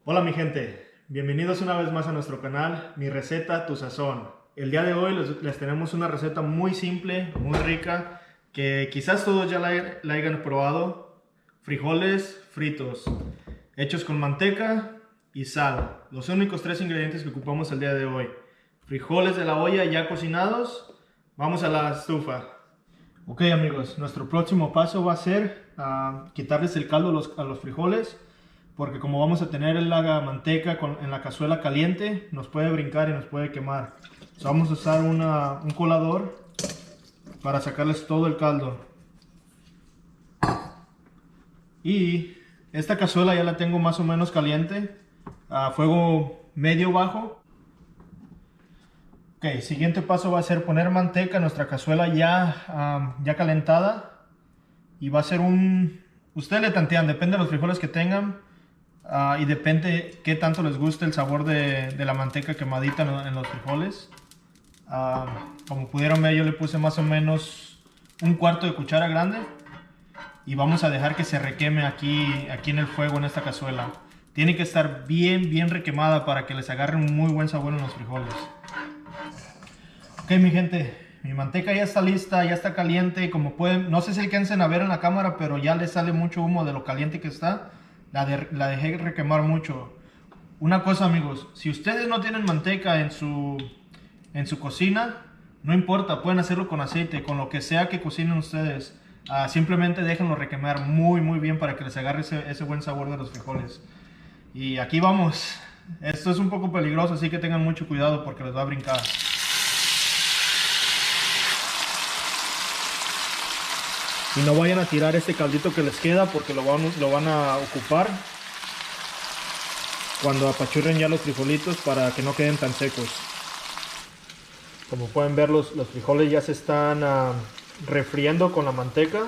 Hola mi gente, bienvenidos una vez más a nuestro canal, Mi Receta, Tu Sazón. El día de hoy les tenemos una receta muy simple, muy rica, que quizás todos ya la hayan probado. Frijoles fritos, hechos con manteca y sal. Los únicos tres ingredientes que ocupamos el día de hoy. Frijoles de la olla ya cocinados, vamos a la estufa. Ok amigos, nuestro próximo paso va a ser quitarles el caldo a los frijoles, porque como vamos a tener la manteca en la cazuela caliente, nos puede brincar y nos puede quemar. Vamos a usar un colador para sacarles todo el caldo. Y esta cazuela ya la tengo más o menos caliente, a fuego medio bajo. Ok, siguiente paso va a ser poner manteca en nuestra cazuela ya calentada. Y va a ser ustedes le tantean, depende de los frijoles que tengan. Y depende qué tanto les guste el sabor de la manteca quemadita en los frijoles. Como pudieron ver, yo le puse más o menos un cuarto de cuchara grande. Y vamos a dejar que se requeme aquí en el fuego, en esta cazuela. Tiene que estar bien requemada para que les agarre un muy buen sabor en los frijoles. Ok mi gente, mi manteca ya está lista, ya está caliente. Como pueden, no sé si alcancen a ver en la cámara, pero ya le sale mucho humo de lo caliente que está. La dejé requemar mucho. Una cosa amigos, si ustedes no tienen manteca en su cocina, no importa, pueden hacerlo con aceite, con lo que sea que cocinen ustedes. Simplemente déjenlo requemar muy bien para que les agarre ese buen sabor de los frijoles. Y aquí vamos. Esto es un poco peligroso, así que tengan mucho cuidado porque les va a brincar. Y no vayan a tirar este caldito que les queda porque lo van a ocupar cuando apachurren ya los frijolitos para que no queden tan secos. Como pueden ver, los frijoles ya se están refriendo con la manteca.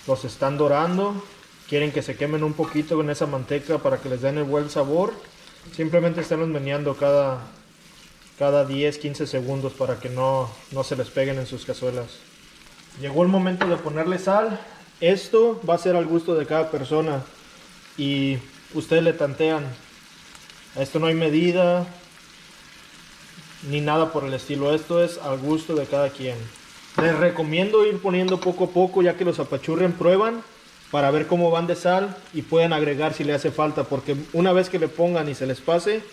Los están dorando. Quieren que se quemen un poquito con esa manteca para que les den el buen sabor. Simplemente están meneando cada 10-15 segundos para que no se les peguen en sus cazuelas. Llegó el momento de ponerle sal. Esto va a ser al gusto de cada persona y ustedes le tantean. A esto no hay medida ni nada por el estilo. Esto es al gusto de cada quien. Les recomiendo ir poniendo poco a poco, ya que los apachurren, prueban para ver cómo van de sal y pueden agregar si le hace falta, porque una vez que le pongan y se les pase,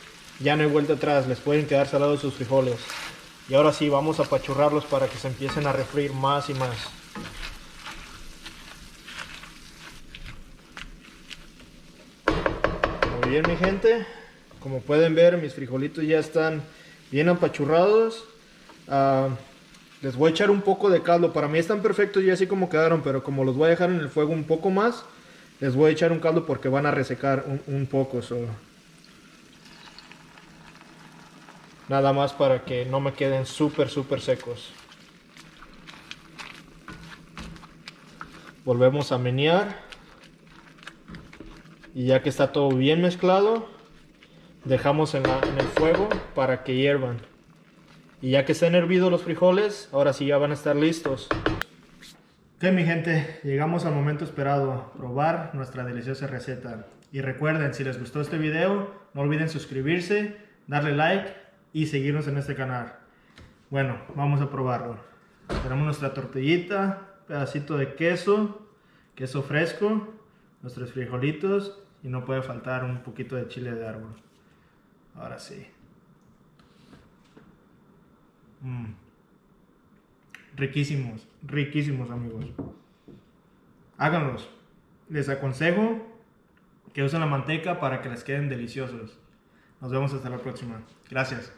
ya no hay vuelta atrás, les pueden quedar salados sus frijoles. Y ahora sí, vamos a apachurrarlos para que se empiecen a refreír más y más. Muy bien mi gente, como pueden ver, mis frijolitos ya están bien apachurrados. Les voy a echar un poco de caldo. Para mí están perfectos ya así como quedaron, pero como los voy a dejar en el fuego un poco más, les voy a echar un caldo porque van a resecar un poco. Nada más para que no me queden súper secos. Volvemos a menear. Y ya que está todo bien mezclado, dejamos en el fuego para que hiervan. Y ya que estén hervidos los frijoles, ahora sí ya van a estar listos. Ok mi gente, llegamos al momento esperado, probar nuestra deliciosa receta. Y recuerden, si les gustó este video, no olviden suscribirse, darle like y seguirnos en este canal. Bueno, vamos a probarlo. Tenemos nuestra tortillita, pedacito de queso fresco, nuestros frijolitos y no puede faltar un poquito de chile de árbol. Ahora sí. Riquísimos amigos. Háganlos. Les aconsejo que usen la manteca para que les queden deliciosos. Nos vemos hasta la próxima. Gracias.